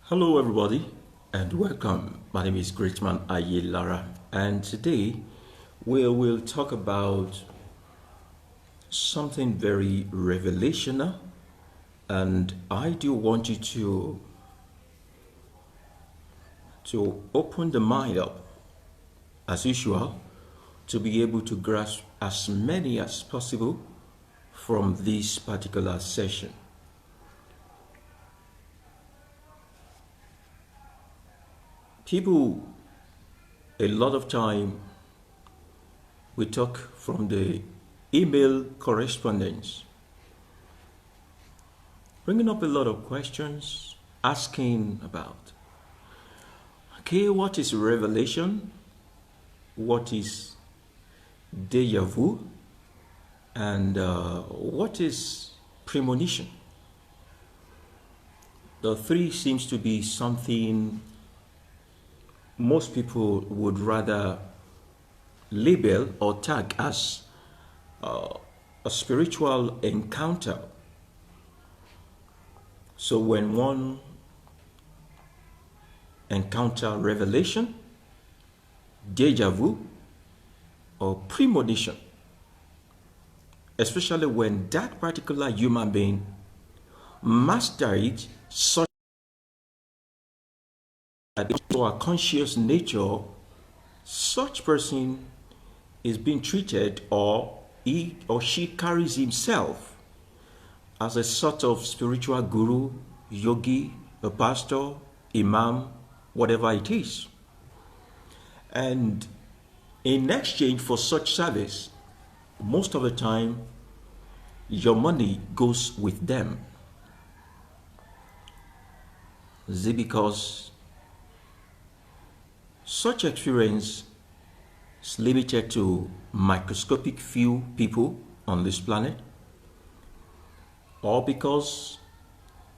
Hello, everybody, and welcome. My name is Greatman Ayelara, and today we will talk about something very revelational. And I do want you to open the mind up, as usual, to be able to grasp as many as possible from this particular session. People, a lot of time, we talk from the email correspondence, bringing up a lot of questions, asking about, okay, what is revelation? What is deja vu? And what is premonition? The three seems to be something most people would rather label or tag as a spiritual encounter. So when one encounter revelation, deja vu, or premonition, especially when that particular human being master it such that into a conscious nature, such person is being treated, or he or she carries himself as a sort of spiritual guru, yogi, a pastor, imam, whatever it is. And in exchange for such service, most of the time, your money goes with them. Is it because such experience is limited to microscopic few people on this planet? Or because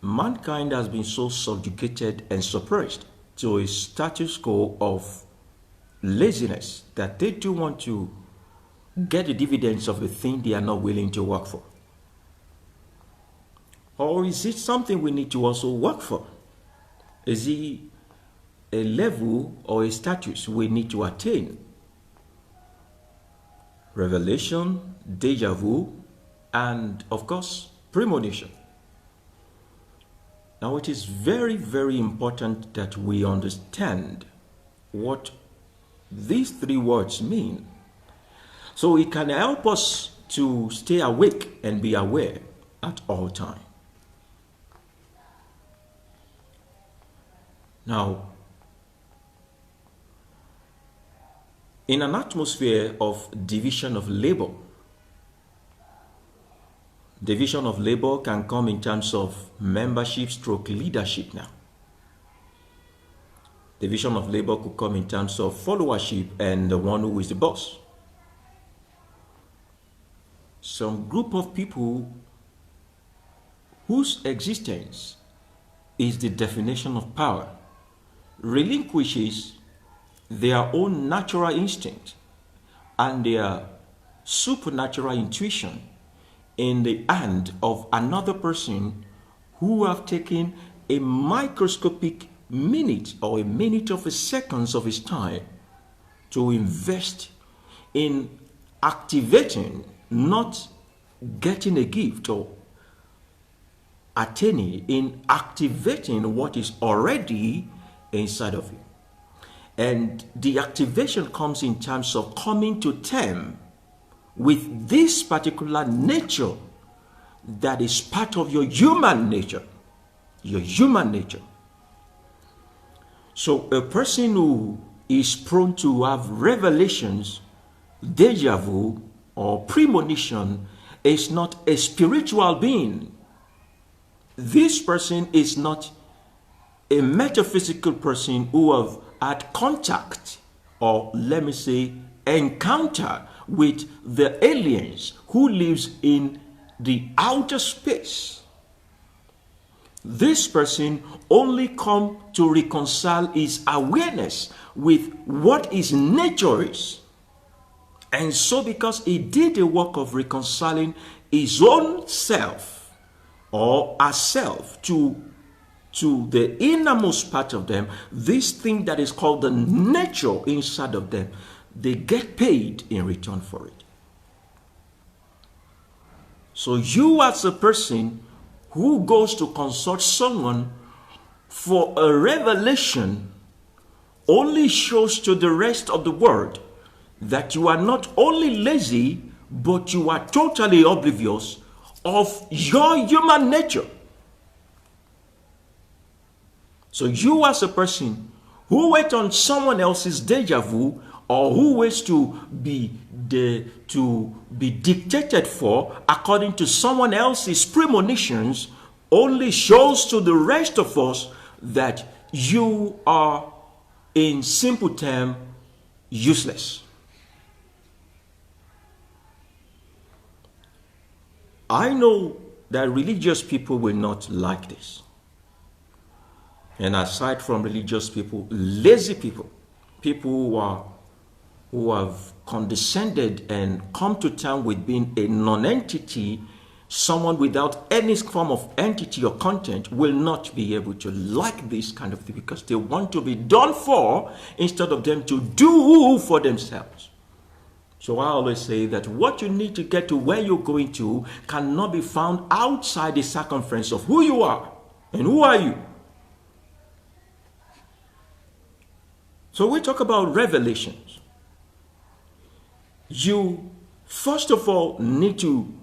mankind has been so subjugated and suppressed to a status quo of laziness that they do want to get the dividends of a thing they are not willing to work for? Or is it something we need to also work for? Is it a level or a status we need to attain? Revelation, deja vu, and of course, premonition. Now, it is very, very important that we understand what these three words mean, so it can help us to stay awake and be aware at all times. Now, in an atmosphere of division of labor can come in terms of membership stroke leadership now. Division of labor could come in terms of followership and the one who is the boss. Some group of people whose existence is the definition of power relinquishes their own natural instinct and their supernatural intuition in the hand of another person who have taken a microscopic minute or a minute of a seconds of his time to invest in activating, not getting a gift or attaining, in activating what is already inside of you. And the activation comes in terms of coming to terms with this particular nature that is part of your human nature. Your human nature. So a person who is prone to have revelations, deja vu, or premonition is not a spiritual being. This person is not a metaphysical person who have had contact, or let me say encounter, with the aliens who lives in the outer space. This person only come to reconcile his awareness with what his nature is. And so because he did the work of reconciling his own self or herself to to the innermost part of them, this thing that is called the nature inside of them, they get paid in return for it. So you as a person who goes to consult someone for a revelation only shows to the rest of the world that you are not only lazy, but you are totally oblivious of your human nature. So you as a person who waits on someone else's deja vu, or who waits to be dictated for according to someone else's premonitions, only shows to the rest of us that you are, in simple terms, useless. I know that religious people will not like this. And aside from religious people, lazy people, people who have condescended and come to terms with being a non-entity, someone without any form of entity or content, will not be able to like this kind of thing, because they want to be done for instead of them to do for themselves. So I always say that what you need to get to where you're going to cannot be found outside the circumference of who you are. And who are you? So we talk about revelations. You, first of all, need to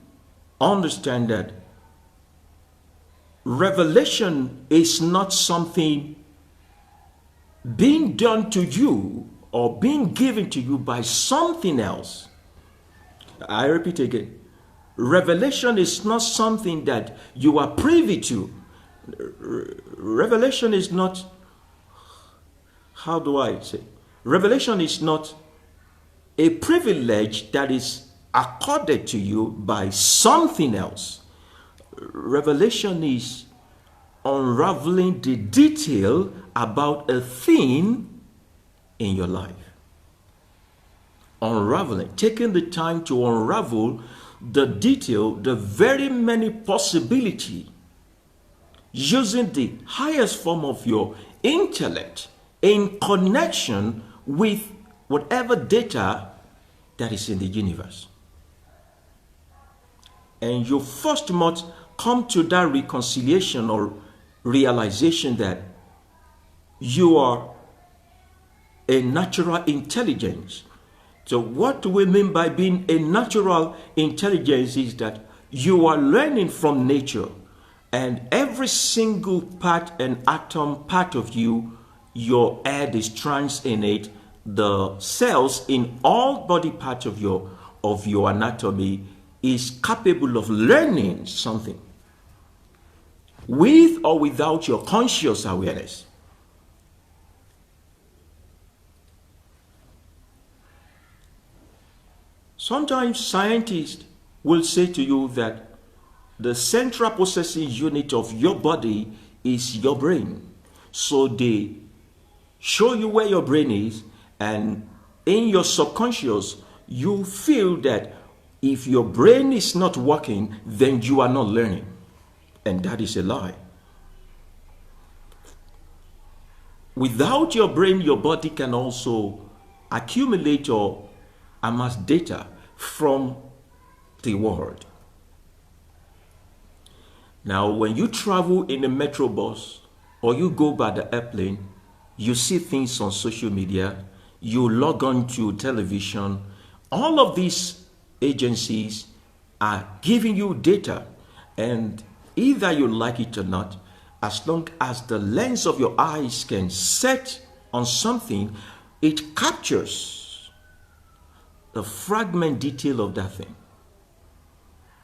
understand that revelation is not something being done to you or being given to you by something else. I repeat again. Revelation is not something that you are privy to. Revelation is not, how do I say? Revelation is not a privilege that is accorded to you by something else. Revelation is unraveling the detail about a thing in your life. Unraveling, taking the time to unravel the detail, the very many possibility, using the highest form of your intellect in connection with whatever data that is in the universe. And you first must come to that reconciliation or realization that you are a natural intelligence. So what do we mean by being a natural intelligence is that you are learning from nature, and every single part and atom part of you, your head is trans in it, the cells in all body parts of your anatomy is capable of learning something with or without your conscious awareness. Sometimes scientists will say to you that the central processing unit of your body is your brain. So they show you where your brain is, and in your subconscious, you feel that if your brain is not working, then you are not learning. And that is a lie. Without your brain, your body can also accumulate or amass data from the world. Now, when you travel in a metro bus or you go by the airplane, you see things on social media, you log on to television. All of these agencies are giving you data, and either you like it or not, as long as the lens of your eyes can set on something, it captures the fragment detail of that thing.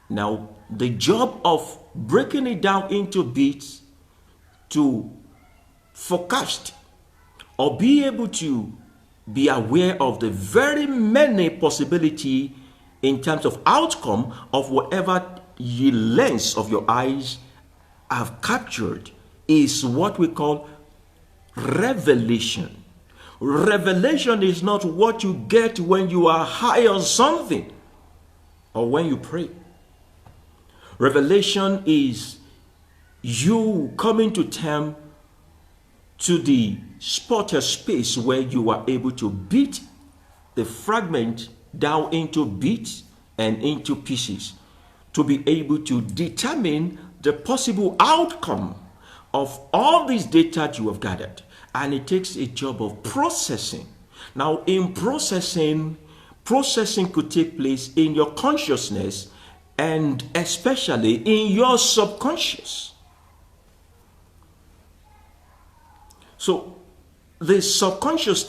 Now, the job of breaking it down into bits to forecast or be able to be aware of the very many possibility in terms of outcome of whatever the lens of your eyes have captured is what we call revelation. Revelation is not what you get when you are high on something or when you pray. Revelation is you coming to terms to the spot or space where you are able to beat the fragment down into bits and into pieces to be able to determine the possible outcome of all these data you have gathered. And it takes a job of processing. Now, in processing could take place in your consciousness and especially in your subconscious. So the conscious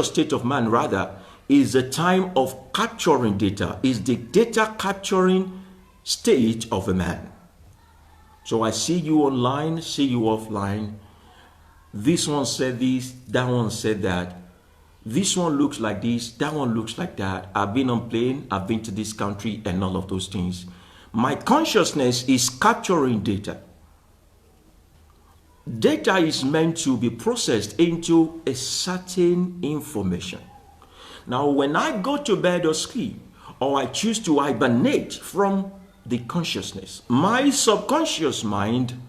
state of man rather is the time of capturing data, is the data capturing stage of a man. So I see you online, see you offline. This one said this, that one said that. This one looks like this, that one looks like that. I've been on plane, I've been to this country, and all of those things. My consciousness is capturing data. Data is meant to be processed into a certain information. Now, when I go to bed or sleep, or I choose to hibernate from the consciousness, my subconscious mind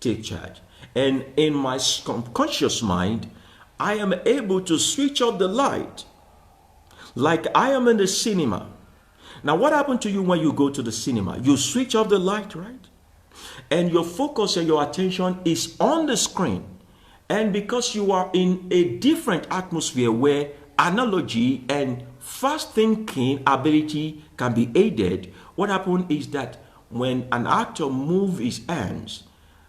takes charge. And in my subconscious mind, I am able to switch off the light like I am in the cinema. Now, what happened to you when you go to the cinema? You switch off the light, right? And your focus and your attention is on the screen. And because you are in a different atmosphere where analogy and fast thinking ability can be aided, what happens is that when an actor moves his hands,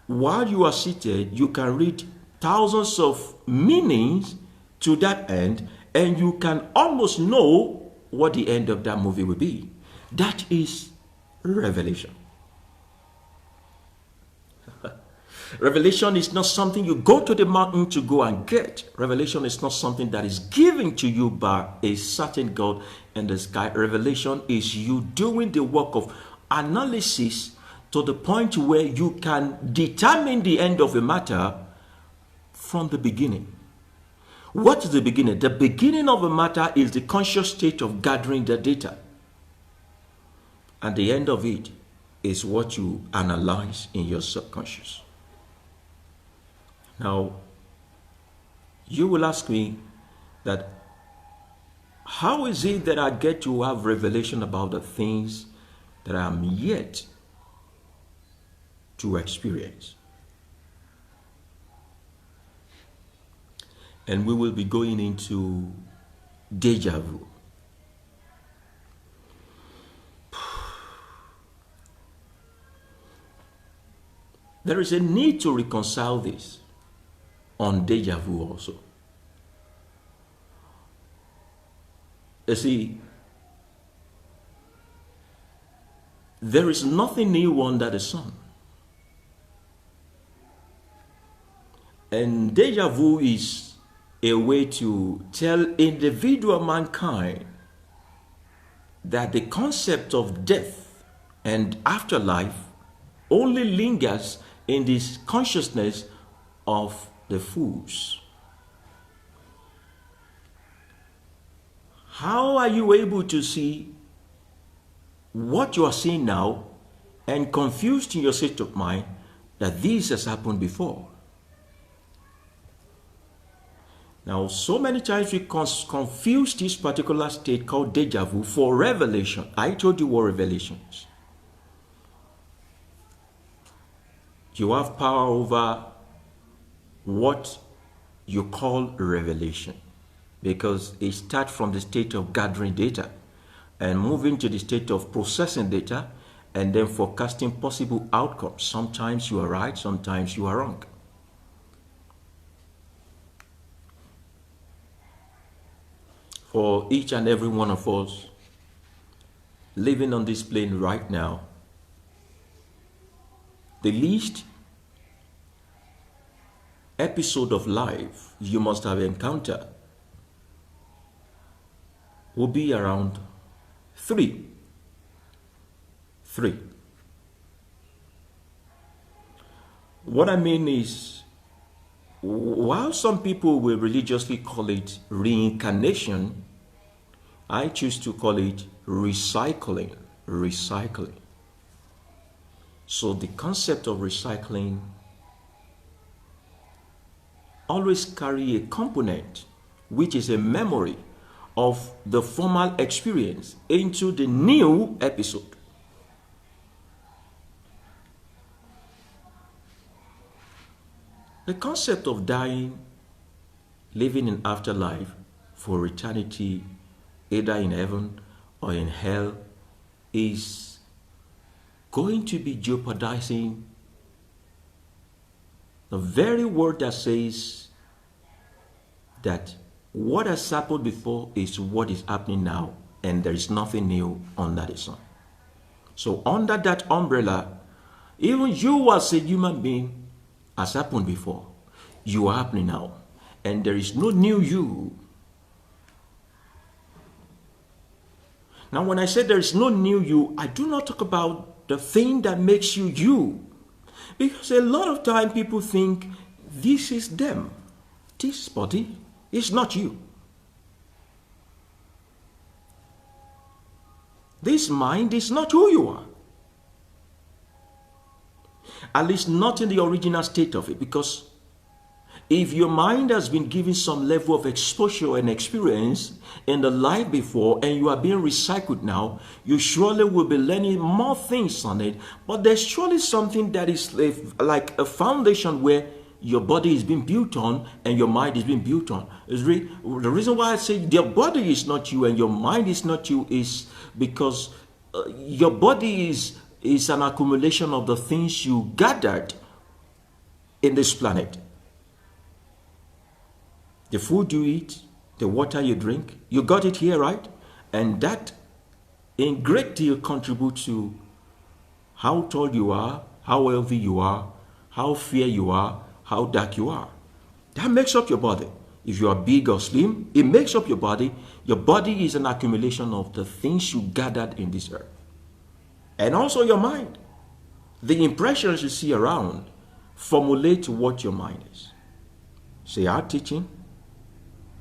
while you are seated, you can read thousands of meanings to that end, and you can almost know what the end of that movie will be. That is revelation. Revelation is not something you go to the mountain to go and get. Revelation is not something that is given to you by a certain God in the sky. Revelation is you doing the work of analysis to the point where you can determine the end of a matter from the beginning. What is the beginning? The beginning of a matter is the conscious state of gathering the data. And the end of it is what you analyze in your subconscious. Now, you will ask me that how is it that I get to have revelation about the things that I am yet to experience? And we will be going into deja vu. There is a need to reconcile this on deja vu also. You see, there is nothing new under the sun. And deja vu is a way to tell individual mankind that the concept of death and afterlife only lingers in this consciousness of the fools. How are you able to see what you are seeing now and confused in your state of mind that this has happened before? Now, so many times we confuse this particular state called deja vu for revelation. I told you what revelation is. You have power over what you call revelation, because it starts from the state of gathering data and moving to the state of processing data and then forecasting possible outcomes. Sometimes you are right, sometimes you are wrong. For each and every one of us living on this plane right now, the least episode of life you must have encountered will be around three. What I mean is, while some people will religiously call it reincarnation, I choose to call it recycling. So the concept of recycling always carry a component, which is a memory of the former experience into the new episode. The concept of dying, living in afterlife for eternity, either in heaven or in hell, is going to be jeopardizing the very word that says that what has happened before is what is happening now, and there is nothing new under the sun. So under that umbrella, even you as a human being has happened before. You are happening now, and there is no new you. Now, when I say there is no new you, I do not talk about the thing that makes you you. Because a lot of time people think this is them. This body is not you. This mind is not who you are. At least not in the original state of it. Because if your mind has been given some level of exposure and experience in the life before, and you are being recycled now, you surely will be learning more things on it. But there's surely something that is like a foundation where your body is being built on and your mind is being built on. The reason why I say your body is not you and your mind is not you is because your body is an accumulation of the things you gathered in this planet. The food you eat, the water you drink, you got it here, right? And that in great deal contributes to how tall you are, how healthy you are, how fair you are, how dark you are. That makes up your body. If you are big or slim, it makes up your body. Your body is an accumulation of the things you gathered in this earth. And also your mind. The impressions you see around formulate what your mind is. Say, our teaching,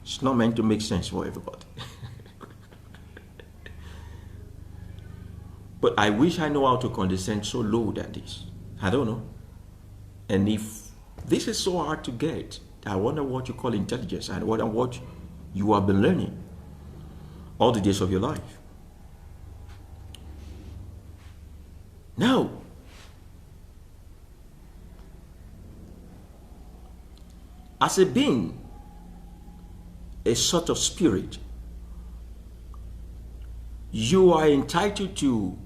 it's not meant to make sense for everybody. But I wish I know how to condescend so low than this. I don't know. And if this is so hard to get, I wonder what you call intelligence. I wonder what you have been learning all the days of your life. Now, as a being, a sort of spirit, you are entitled to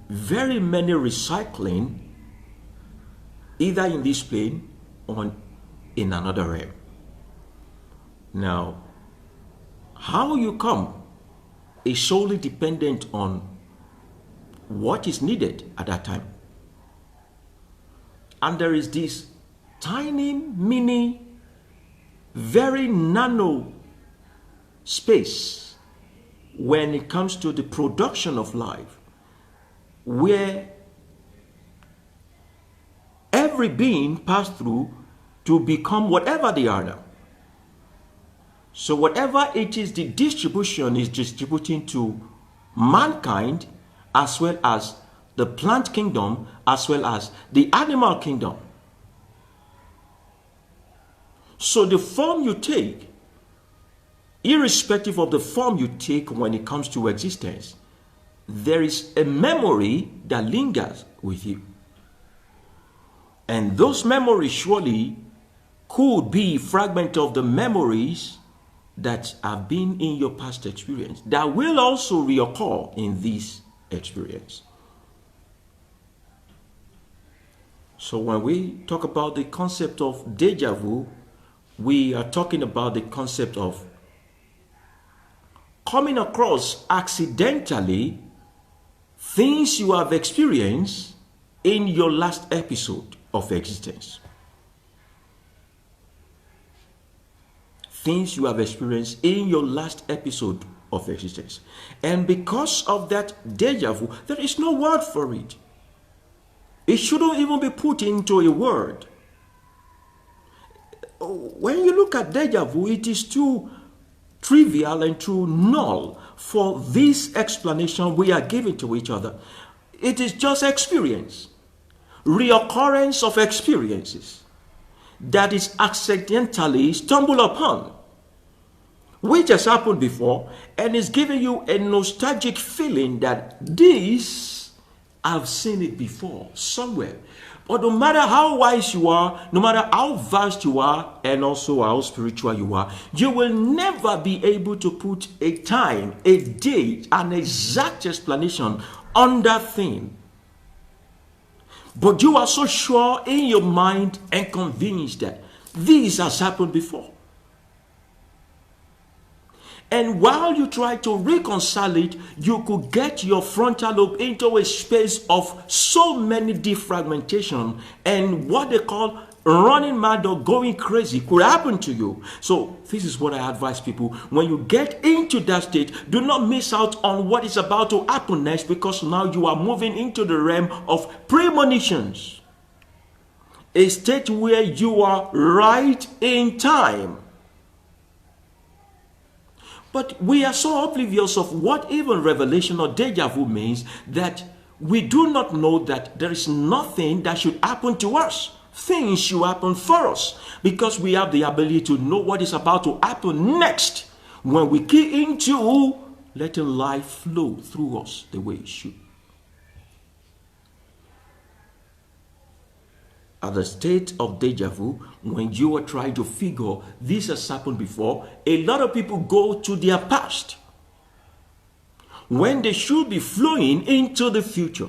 very many recycling, either in this plane or in another realm. Now, how you come is solely dependent on what is needed at that time. And there is this tiny, mini, very nano space when it comes to the production of life, where every being passed through to become whatever they are now. So whatever it is, the distribution is distributing to mankind, as well as the plant kingdom, as well as the animal kingdom. So the form you take, irrespective of the form you take when it comes to existence, there is a memory that lingers with you. And those memories surely could be fragments of the memories that have been in your past experience that will also reoccur in this experience. So when we talk about the concept of deja vu, we are talking about the concept of coming across accidentally things you have experienced in your last episode of existence. Things you have experienced in your last episode of existence. And because of that deja vu, there is no word for it. It shouldn't even be put into a word. When you look at deja vu, it is too trivial and too null for this explanation we are giving to each other. It is just experience. Reoccurrence of experiences. that is accidentally stumbled upon, which has happened before, and is giving you a nostalgic feeling that this, I've seen it before somewhere. But no matter how wise you are, no matter how vast you are, and also how spiritual you are, you will never be able to put a time, a date, an exact explanation on that thing. But you are so sure in your mind and convinced that this has happened before. And while you try to reconcile it, you could get your frontal lobe into a space of so many defragmentation, and what they call running mad or going crazy could happen to you. So this is what I advise people. When you get into that state, do not miss out on what is about to happen next, because now you are moving into the realm of premonitions, a state where you are right in time. But we are so oblivious of what even revelation or deja vu means that we do not know that there is nothing that should happen to us. Things should happen for us, because we have the ability to know what is about to happen next when we key into letting life flow through us the way it should. At the state of deja vu, when you are trying to figure this has happened before, a lot of people go to their past when they should be flowing into the future.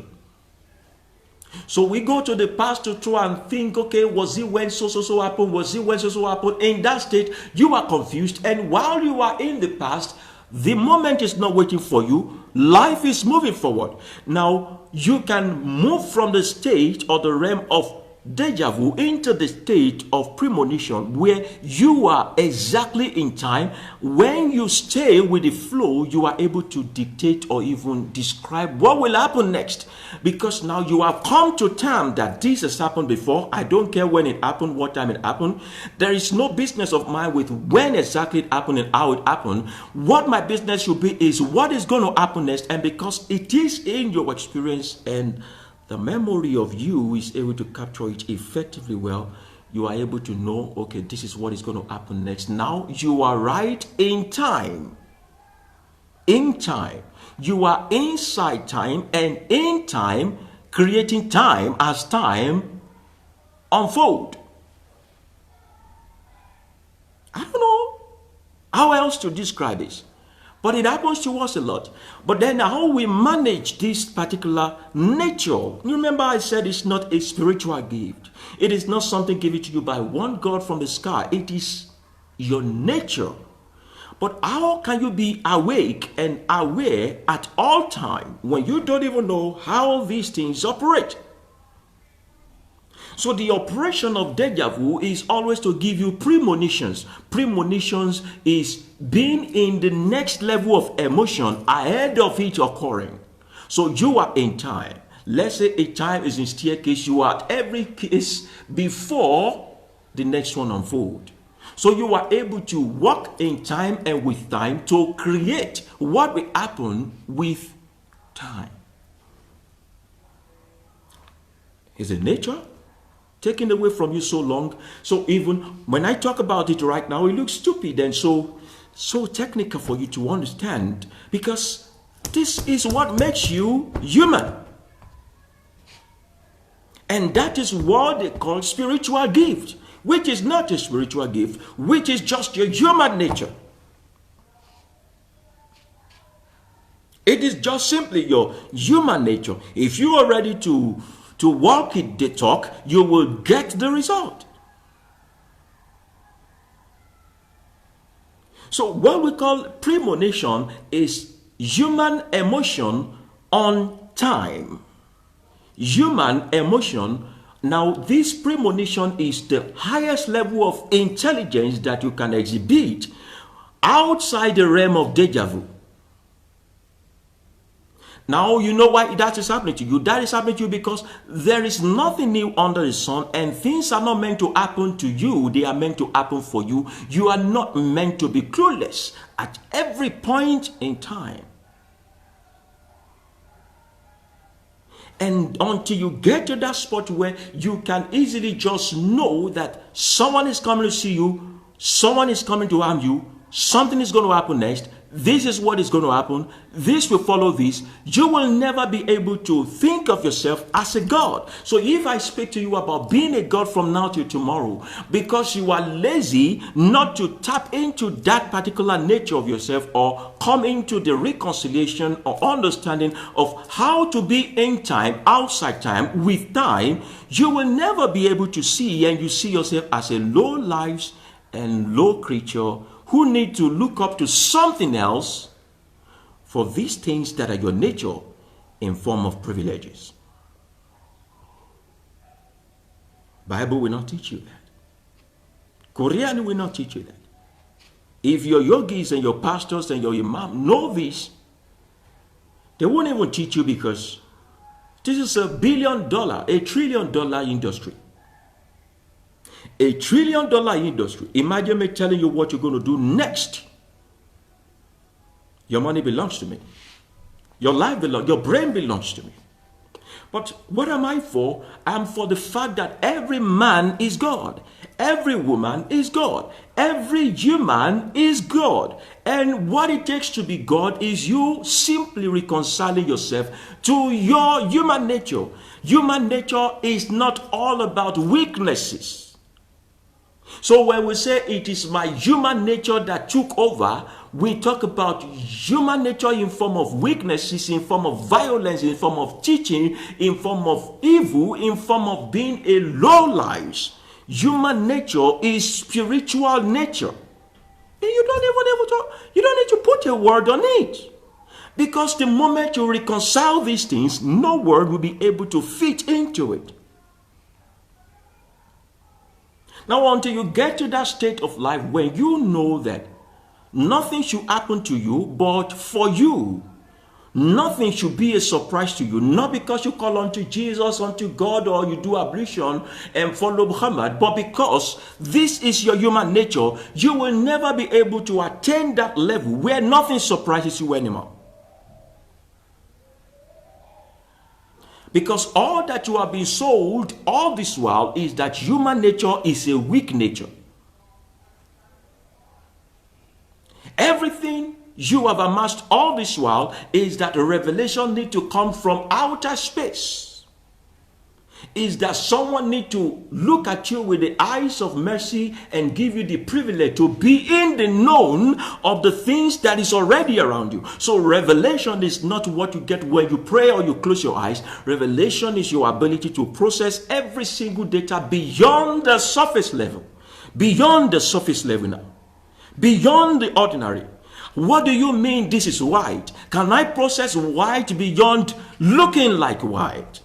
So we go to the past to try and think, okay, was it when so happened? Was it when so happened? In that state, you are confused. And while you are in the past, the moment is not waiting for you. Life is moving forward. Now, you can move from the state or the realm of deja vu into the state of premonition, where you are exactly in time. When you stay with the flow, you are able to dictate or even describe what will happen next, because now you have come to terms that this has happened before. I don't care when it happened, what time it happened. There is no business of mine with when exactly it happened and how it happened. What my business should be is what is going to happen next, and because it is in your experience and the memory of you is able to capture it effectively well, you are able to know, okay, this is what is going to happen next. Now you are right in time. In time. You are inside time, and in time, creating time as time unfold. I don't know how else to describe this, but it happens to us a lot. But then how we manage this particular nature. Remember I said it's not a spiritual gift. It is not something given to you by one God from the sky. It is your nature. But how can you be awake and aware at all time when you don't even know how these things operate? So the operation of deja vu is always to give you premonitions. Premonitions is being in the next level of emotion ahead of it occurring. So you are in time. Let's say a time is in staircase. You are at every case before the next one unfolds. So you are able to walk in time and with time to create what will happen with time. Is it nature? Taken away from you so long. So even when I talk about it right now, it looks stupid and so technical for you to understand, because this is what makes you human. And that is what they call spiritual gift, which is not a spiritual gift, which is just your human nature. It is just simply your human nature. If you are ready to walk it, the talk, you will get the result. So what we call premonition is human emotion on time. Human emotion. Now this premonition is the highest level of intelligence that you can exhibit outside the realm of deja vu. Now you know why that is happening to you. That is happening to you because there is nothing new under the sun, and things are not meant to happen to you. They are meant to happen for you. You are not meant to be clueless at every point in time. And until you get to that spot where you can easily just know that someone is coming to see you, someone is coming to harm you, something is going to happen next, this is what is going to happen, this will follow this, you will never be able to think of yourself as a God. So if I speak to you about being a God from now till tomorrow, because you are lazy not to tap into that particular nature of yourself or come into the reconciliation or understanding of how to be in time, outside time, with time, you will never be able to see, and you see yourself as a low life and low creature who need to look up to something else for these things that are your nature in form of privileges. Bible will not teach you that. Quran will not teach you that. If your yogis and your pastors and your imam know this, they won't even teach you, because this is $1 billion, $1 trillion industry. $1 trillion industry. Imagine me telling you what you're going to do next. Your money belongs to me. Your life belongs, your brain belongs to me. But what am I for? I'm for the fact that every man is God. Every woman is God. Every human is God. And what it takes to be God is you simply reconciling yourself to your human nature. Human nature is not all about weaknesses. So when we say it is my human nature that took over, we talk about human nature in form of weaknesses, in form of violence, in form of teaching, in form of evil, in form of being a low life. Human nature is spiritual nature. And you don't need to put a word on it. Because the moment you reconcile these things, no word will be able to fit into it. Now, until you get to that state of life when you know that nothing should happen to you but for you, nothing should be a surprise to you, not because you call unto Jesus, unto God, or you do ablution and follow Muhammad, but because this is your human nature, you will never be able to attain that level where nothing surprises you anymore. Because all that you have been sold all this while is that human nature is a weak nature. Everything you have amassed all this while is that a revelation need to come from outer space. Is that someone need to look at you with the eyes of mercy and give you the privilege to be in the known of the things that is already around you. So revelation is not what you get when you pray or you close your eyes. Revelation is your ability to process every single data beyond the surface level. Beyond the surface level now. Beyond the ordinary. What do you mean this is white? Can I process white beyond looking like white?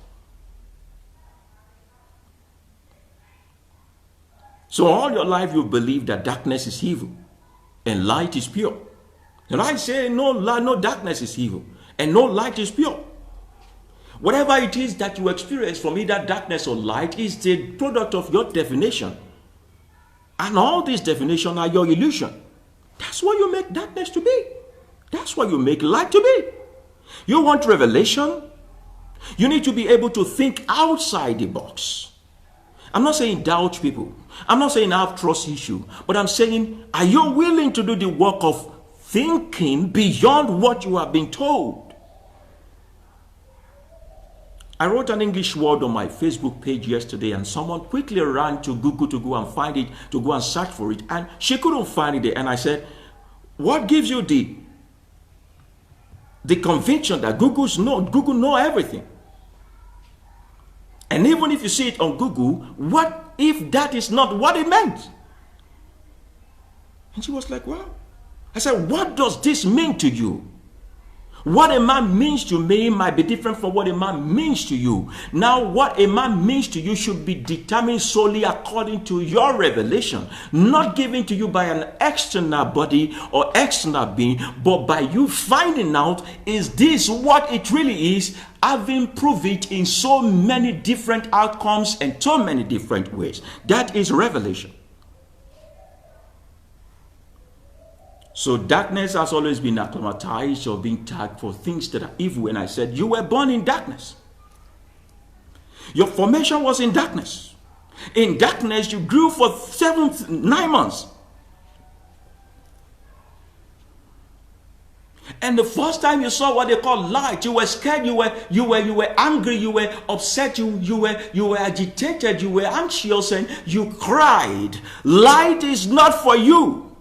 So all your life you believe that darkness is evil and light is pure. And I say no darkness is evil and no light is pure. Whatever it is that you experience from either darkness or light is the product of your definition. And all these definitions are your illusion. That's what you make darkness to be. That's what you make light to be. You want revelation? You need to be able to think outside the box. I'm not saying doubt people. I'm not saying I have trust issue. But I'm saying, are you willing to do the work of thinking beyond what you have been told? I wrote an English word on my Facebook page yesterday, and someone quickly ran to Google to go and find it, to go and search for it, and she couldn't find it there. And I said, what gives you the conviction that Google know everything? And even if you see it on Google, what if that is not what it meant? And she was like, well, I said, what does this mean to you? What a man means to me might be different from what a man means to you. Now, what a man means to you should be determined solely according to your revelation, not given to you by an external body or external being, but by you finding out, is this what it really is, having proved it in so many different outcomes and so many different ways. That is revelation. So darkness has always been acclimatized or been tagged for things that are evil. And I said, you were born in darkness. Your formation was in darkness. In darkness, you grew for 9 months. And the first time you saw what they call light, you were scared, you were angry, you were upset, you were agitated, you were anxious, and you cried. Light is not for you.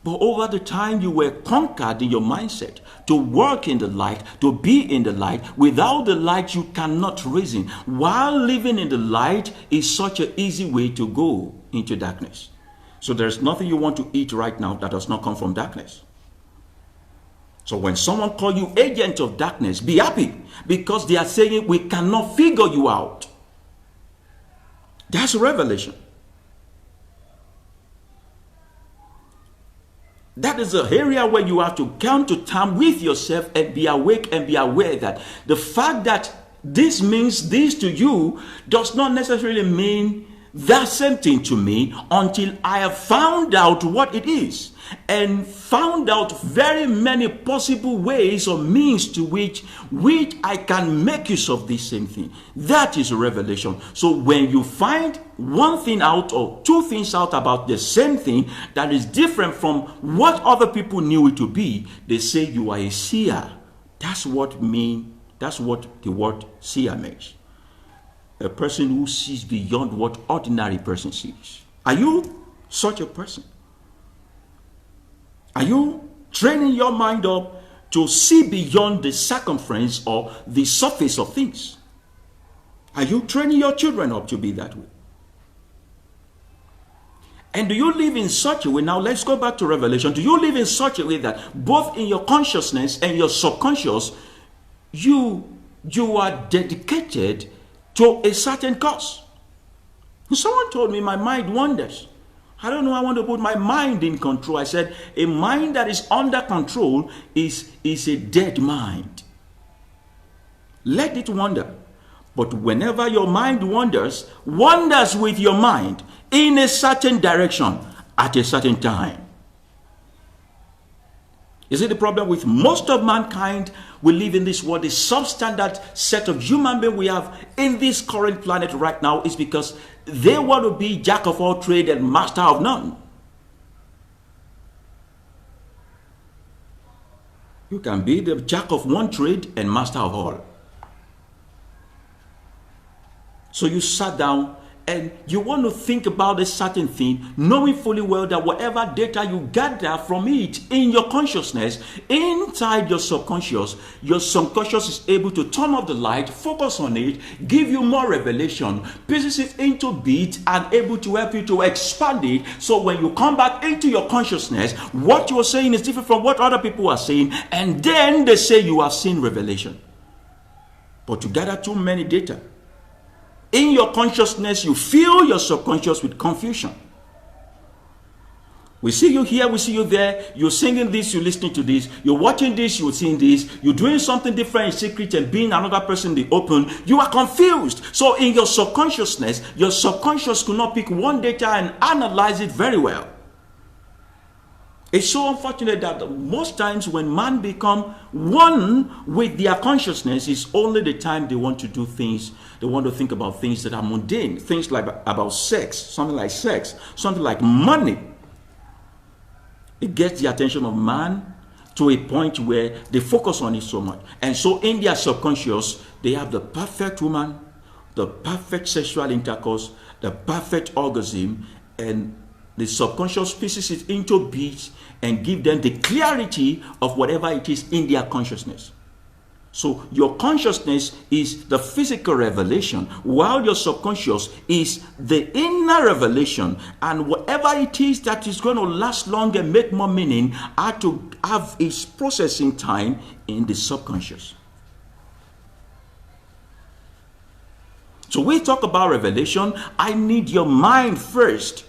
But over the time, you were conquered in your mindset to work in the light, to be in the light. Without the light, you cannot reason. While living in the light is such an easy way to go into darkness. So there's nothing you want to eat right now that does not come from darkness. So when someone calls you agent of darkness, be happy, because they are saying we cannot figure you out. That's revelation. That is the area where you have to come to terms with yourself and be awake and be aware that the fact that this means this to you does not necessarily mean that same thing to me until I have found out what it is and found out very many possible ways or means to which I can make use of this same thing. That is a revelation. So when you find one thing out or two things out about the same thing that is different from what other people knew it to be, they say you are a seer. That's what the word seer means. A person who sees beyond what ordinary person sees. Are you such a person? Are you training your mind up to see beyond the circumference or the surface of things? Are you training your children up to be that way? And do you live in such a way? Now let's go back to Revelation. Do you live in such a way that both in your consciousness and your subconscious, you are dedicated to a certain cause? Someone told me my mind wanders. I don't know, I want to put my mind in control. I said, a mind that is under control is a dead mind. Let it wander. But whenever your mind wanders with your mind in a certain direction at a certain time. You see, the problem with most of mankind, we live in this world, the substandard set of human beings we have in this current planet right now is because they want to be jack of all trade and master of none. You can be the jack of one trade and master of all. So you sat down and you want to think about a certain thing, knowing fully well that whatever data you gather from it in your consciousness, inside your subconscious is able to turn off the light, focus on it, give you more revelation, pieces it into bits, and able to help you to expand it. So when you come back into your consciousness, what you are saying is different from what other people are saying, and then they say you have seen revelation. But you gather too many data. In your consciousness, you fill your subconscious with confusion. We see you here, we see you there. You're singing this, you're listening to this. You're watching this, you're seeing this. You're doing something different in secret and being another person in the open. You are confused. So in your subconsciousness, your subconscious could not pick one data and analyze it very well. It's so unfortunate that most times when man become one with their consciousness is only the time they want to do things, they want to think about things that are mundane, things like about sex, something like money. It gets the attention of man to a point where they focus on it so much. And so in their subconscious, they have the perfect woman, the perfect sexual intercourse, the perfect orgasm, and the subconscious pieces it into bits and give them the clarity of whatever it is in their consciousness. So your consciousness is the physical revelation, while your subconscious is the inner revelation. And whatever it is that is going to last long and make more meaning had to have its processing time in the subconscious. So we talk about revelation. I need your mind first.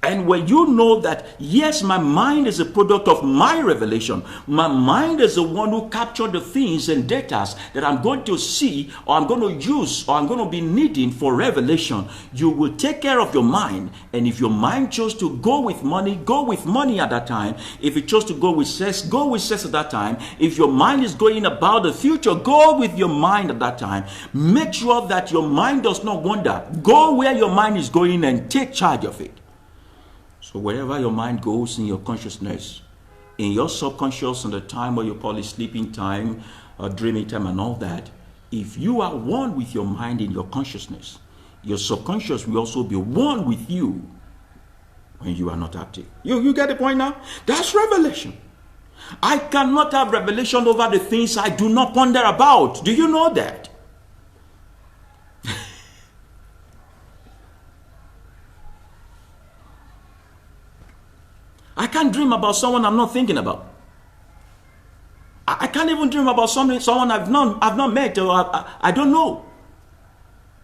And when you know that, yes, my mind is a product of my revelation, my mind is the one who captured the things and data that I'm going to see, or I'm going to use, or I'm going to be needing for revelation, you will take care of your mind. And if your mind chose to go with money at that time. If it chose to go with sex at that time. If your mind is going about the future, go with your mind at that time. Make sure that your mind does not wander. Go where your mind is going and take charge of it. So wherever your mind goes in your consciousness, in your subconscious, in the time where you call it sleeping time, or dreaming time and all that, if you are one with your mind in your consciousness, your subconscious will also be one with you when you are not active. You get the point now? That's revelation. I cannot have revelation over the things I do not ponder about. Do you know that? I can't dream about someone I'm not thinking about. I can't even dream about someone I've not met, or I don't know.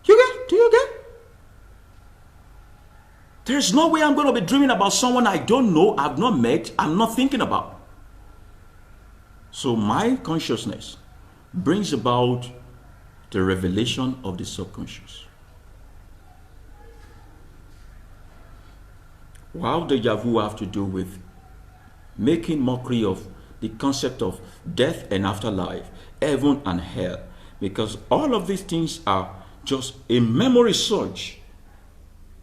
You get? Do you get? There's no way I'm going to be dreaming about someone I don't know, I've not met, I'm not thinking about. So my consciousness brings about the revelation of the subconscious. What does Javu have to do with making mockery of the concept of death and afterlife, heaven and hell? Because all of these things are just a memory surge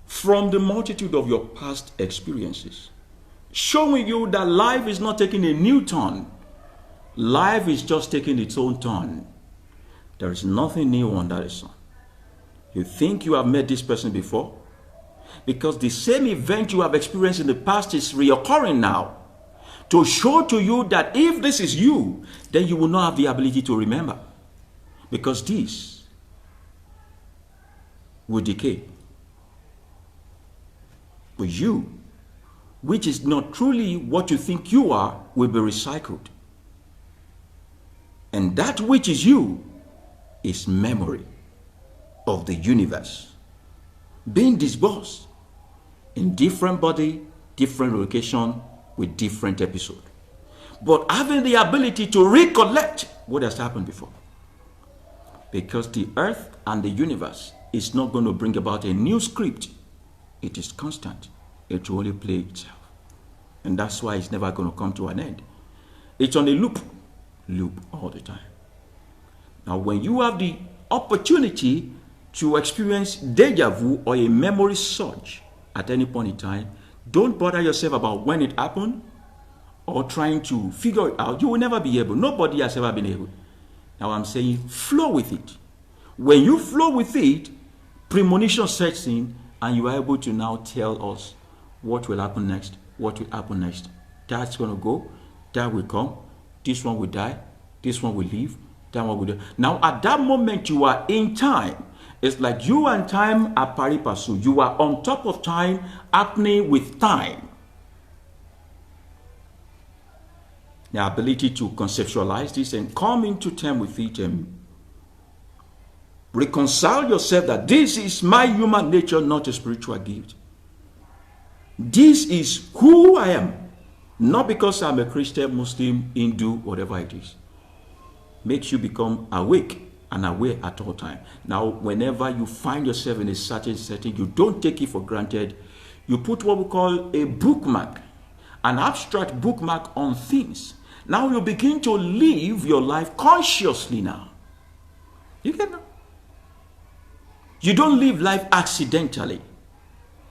from the multitude of your past experiences, showing you that life is not taking a new turn. Life is just taking its own turn. There is nothing new under the sun. You think you have met this person before? Because the same event you have experienced in the past is reoccurring now, to show to you that if this is you, then you will not have the ability to remember, because this will decay. But you, which is not truly what you think you are, will be recycled. And that which is you is memory of the universe being disbursed in different body, different location, with different episode, but having the ability to recollect what has happened before. Because the earth and the universe is not going to bring about a new script. It is constant. It will only play itself. And that's why it's never going to come to an end. It's on a loop all the time. Now, when you have the opportunity to experience deja vu or a memory surge at any point in time, don't bother yourself about when it happened or trying to figure it out. You will never be able. Nobody has ever been able. Now I'm saying flow with it. When you flow with it, premonition sets in, and you are able to now tell us what will happen next, what will happen next. That's going to go, that will come, this one will die, this one will leave, that one will die. Now at that moment you are in time. It's like you and time are pari passu. You are on top of time, happening with time. The ability to conceptualize this and come into term with it and reconcile yourself that this is my human nature, not a spiritual gift. This is who I am, not because I'm a Christian, Muslim, Hindu, whatever it is. Makes you become awake and aware at all times. Now, whenever you find yourself in a certain setting, you don't take it for granted. You put what we call a bookmark, an abstract bookmark on things. Now you begin to live your life consciously now. You get that? You don't live life accidentally.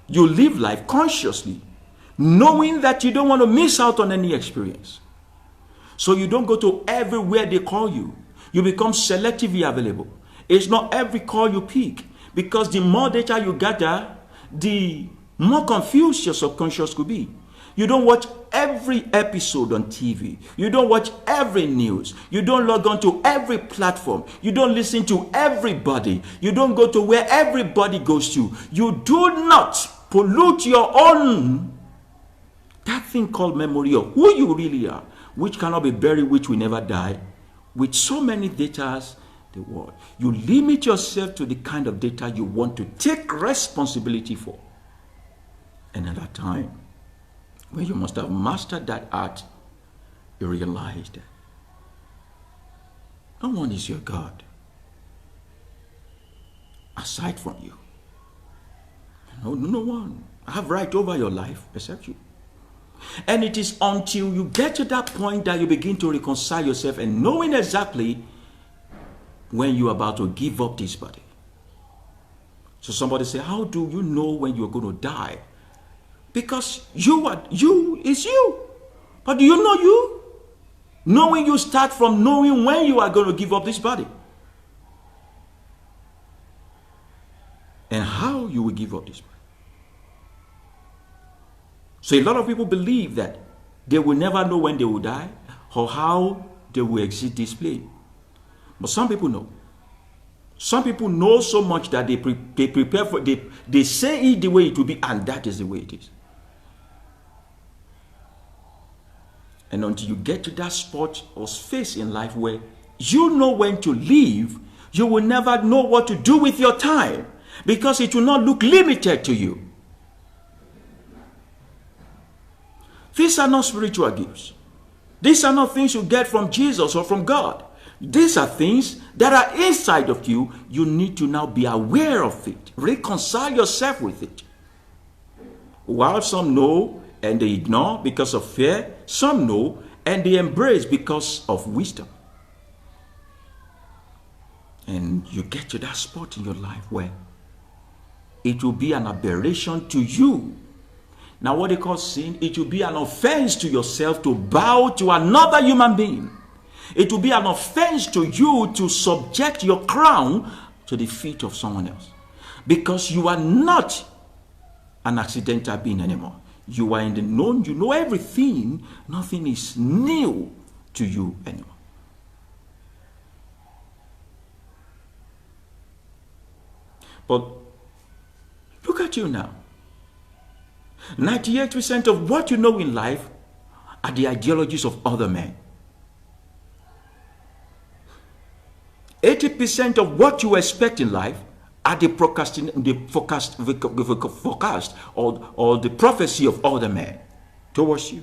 You live life consciously, knowing that you don't want to miss out on any experience. So you don't go to everywhere they call you. You become selectively available. It's not every call you pick, because the more data you gather, the more confused your subconscious could be. You don't watch every episode on TV. You don't watch every news. You don't log on to every platform. You don't listen to everybody. You don't go to where everybody goes to. You do not pollute your own, that thing called memory of who you really are, which cannot be buried, which will never die, with so many data the world. You limit yourself to the kind of data you want to take responsibility for. And at that time, when you must have mastered that art, you realize that no one is your God aside from you. No one have right over your life except you. And it is until you get to that point that you begin to reconcile yourself and knowing exactly when you're about to give up this body. So somebody say, how do you know when you're going to die? Because you is you. But do you know you? Knowing you start from knowing when you are going to give up this body. And how you will give up this body. So a lot of people believe that they will never know when they will die or how they will exit this plane. But some people know. Some people know so much that they prepare for they say it the way it will be, and that is the way it is. And until you get to that spot or space in life where you know when to leave, you will never know what to do with your time because it will not look limited to you. These are not spiritual gifts. These are not things you get from Jesus or from God. These are things that are inside of you. You need to now be aware of it. Reconcile yourself with it. While some know and they ignore because of fear, some know and they embrace because of wisdom. And you get to that spot in your life where it will be an aberration to you. Now what they call sin, it will be an offense to yourself to bow to another human being. It will be an offense to you to subject your crown to the feet of someone else. Because you are not an accidental being anymore. You are in the known, you know everything. Nothing is new to you anymore. But look at you now. 98% of what you know in life are the ideologies of other men. 80% of what you expect in life are the forecast or the prophecy of other men towards you.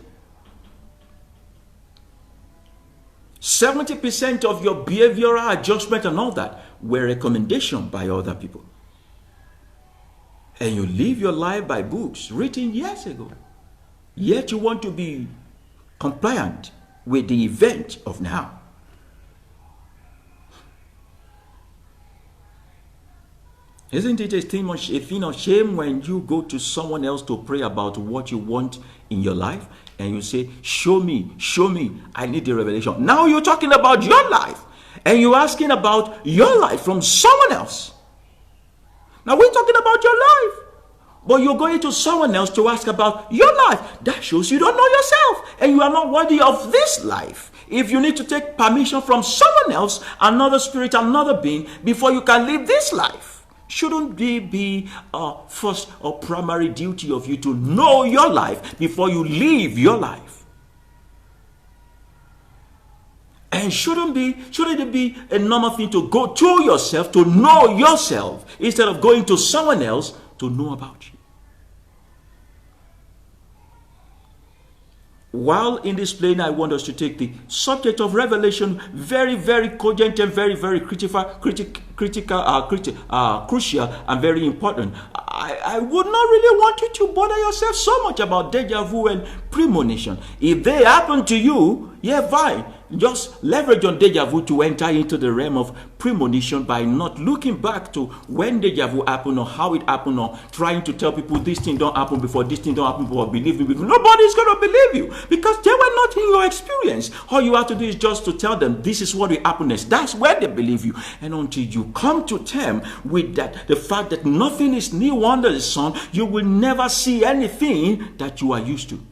70% of your behavioral adjustment and all that were recommendation by other people. And you live your life by books written years ago. Yet you want to be compliant with the event of now. Isn't it a thing of shame when you go to someone else to pray about what you want in your life and you say, show me, I need the revelation. Now you're talking about your life and you're asking about your life from someone else. Now we're talking about your life, but you're going to someone else to ask about your life. That shows you don't know yourself and you are not worthy of this life. If you need to take permission from someone else, another spirit, another being, before you can live this life. Shouldn't it be first or primary duty of you to know your life before you live your life? And shouldn't it be a normal thing to go to yourself, to know yourself, instead of going to someone else to know about you? While in this plane, I want us to take the subject of revelation very, very cogent and very, very crucial and very important. I would not really want you to bother yourself so much about deja vu and premonition. If they happen to you, yeah, fine. Just leverage on deja vu to enter into the realm of premonition by not looking back to when deja vu happened or how it happened or trying to tell people this thing don't happen before, this thing don't happen before, believe me. Nobody's going to believe you because they were not in your experience. All you have to do is just to tell them this is what will happen next. That's where they believe you. And until you come to terms with that, the fact that nothing is new under the sun, you will never see anything that you are used to.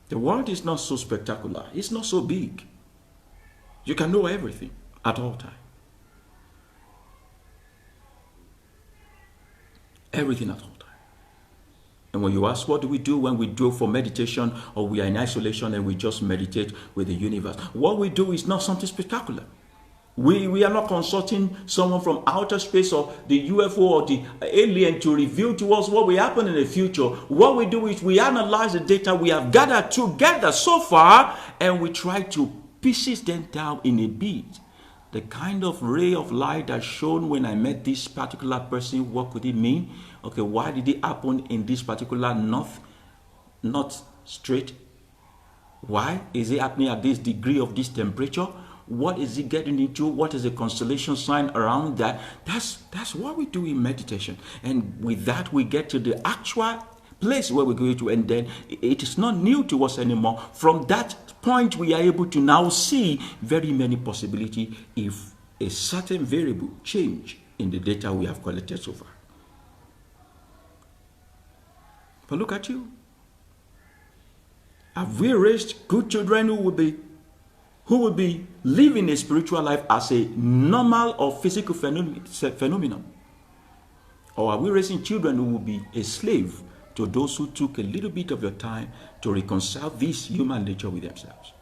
The world is not so spectacular. It's not so big. You can know everything at all times. Everything at all times. And when you ask, what do we do when we do for meditation or we are in isolation and we just meditate with the universe? What we do is not something spectacular. We are not consulting someone from outer space or the UFO or the alien to reveal to us what will happen in the future. What we do is we analyze the data we have gathered together so far, and we try to pieces them down in a bit. The kind of ray of light that shone when I met this particular person, what could it mean? Okay, why did it happen in this particular north strait? Why is it happening at this degree of this temperature? What is it getting into? What is the constellation sign around that? That's what we do in meditation. And with that, we get to the actual place where we're going to, and then it is not new to us anymore. From that point, we are able to now see very many possibilities if a certain variable change in the data we have collected so far. But look at you. Have we raised good children who will be living a spiritual life as a normal or physical phenomenon? Or are we raising children who will be a slave to those who took a little bit of your time to reconcile this human nature with themselves?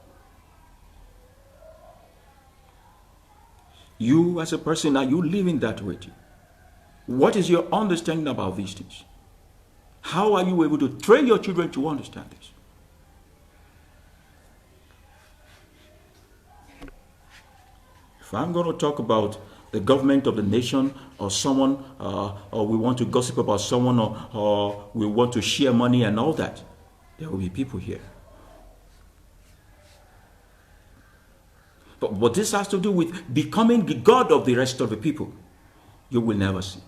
You as a person, are you living that way too? What is your understanding about these things? How are you able to train your children to understand this? If I'm going to talk about the government of the nation or someone, or we want to gossip about someone, or we want to share money and all that, there will be people here. But this has to do with becoming the God of the rest of the people. You will never see.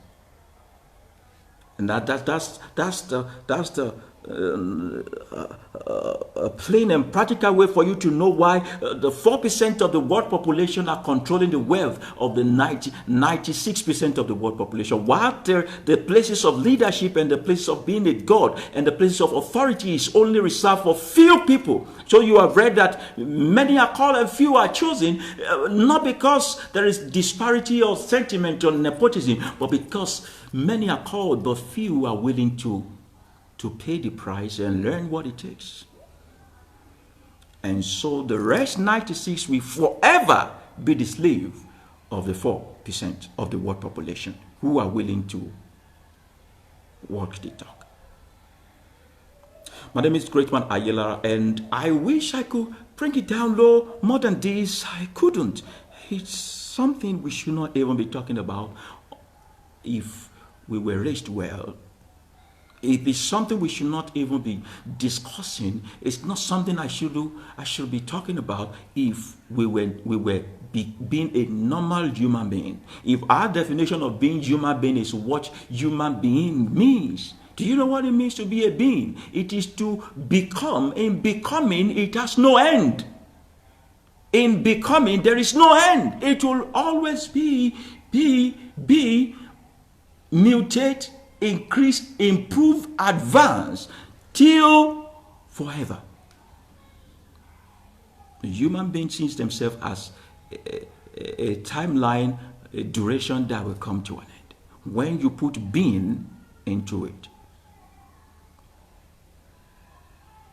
And that's the plain and practical way for you to know why the 4% of the world population are controlling the wealth of the 96% of the world population. While the places of leadership and the places of being a god and the places of authority is only reserved for few people. So you have read that many are called and few are chosen, not because there is disparity or sentiment or nepotism, but because many are called but few are willing to pay the price and learn what it takes. And so the rest 96 will forever be the slave of the 4% of the world population who are willing to walk the talk. My name is Greatman Ayala, and I wish I could bring it down low more than this. I couldn't. It's something we should not even be talking about if we were raised well. It is something we should not even be discussing. It's not something I should be talking about if we were being a normal human being. If our definition of being human being is what human being means. Do you know what it means to be a being? It is to become. In becoming, it has no end. In becoming, there is no end. It will always be mutate, increase, improve, advance till forever. The human being sees themselves as a timeline, a duration that will come to an end when you put being into it.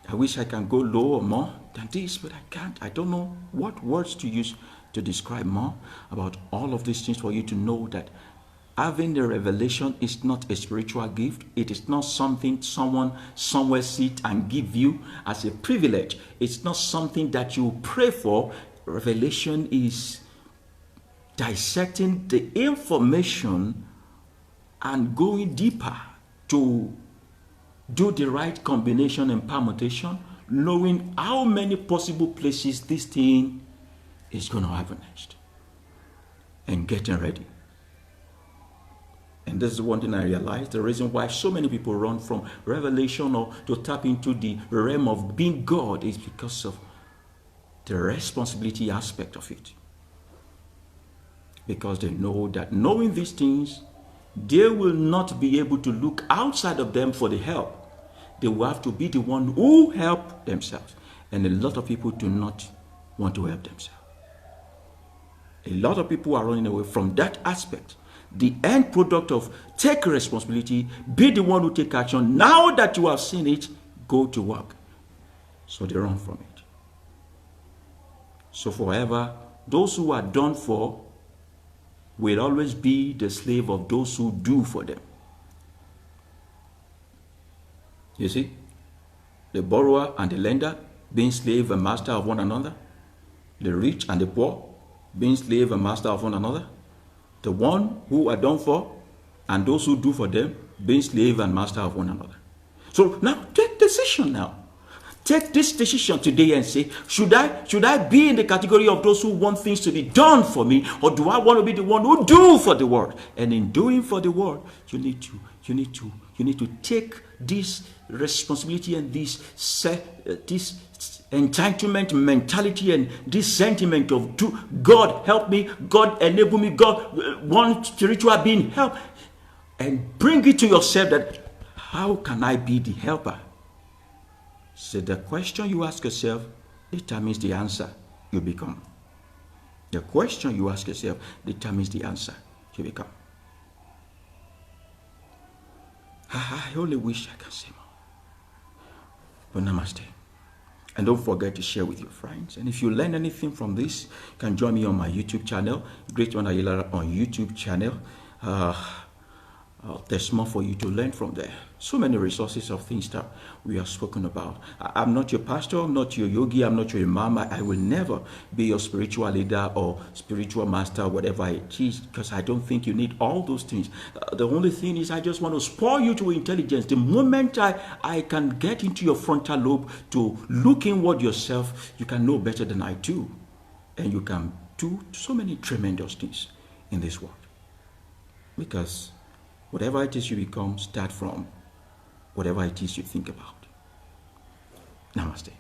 I wish I can go lower more than this, but I can't. I don't know what words to use to describe more about all of these things for you to know that having the revelation is not a spiritual gift. It is not something someone somewhere sit and give you as a privilege. It's not something that you pray for. Revelation is dissecting the information and going deeper to do the right combination and permutation, knowing how many possible places this thing is going to happen next, and getting ready. And this is one thing I realized, the reason why so many people run from revelation or to tap into the realm of being God is because of the responsibility aspect of it. Because they know that knowing these things, they will not be able to look outside of them for the help. They will have to be the one who help themselves. And a lot of people do not want to help themselves. A lot of people are running away from that aspect. The end product of take responsibility, be the one who take action. Now that you have seen it, go to work. So they run from it. So forever, those who are done for will always be the slave of those who do for them. You see, the borrower and the lender being slave and master of one another, the rich and the poor being slave and master of one another, the one who are done for and those who do for them being slave and master of one another. So now take decision now. Take this decision today and say, should I be in the category of those who want things to be done for me, or do I want to be the one who do for the world? And in doing for the world, you need to take this responsibility and this entitlement mentality and this sentiment of God help me, God enable me, God want spiritual being help, and bring it to yourself that how can I be the helper? So the question you ask yourself determines the answer you become. The question you ask yourself determines the answer you become. I only wish I could say more. But namaste. And don't forget to share with your friends. And if you learn anything from this, you can join me on my YouTube channel, Great One Ayala on YouTube channel. There's more for you to learn from there. So many resources of things that we have spoken about. I'm not your pastor, I'm not your yogi, I'm not your imam. I will never be your spiritual leader or spiritual master, whatever it is, because I don't think you need all those things. The only thing is I just want to spoil you to intelligence. The moment I can get into your frontal lobe to look inward yourself, you can know better than I do. And you can do so many tremendous things in this world. Because whatever it is you become, start from whatever it is you think about. Namaste.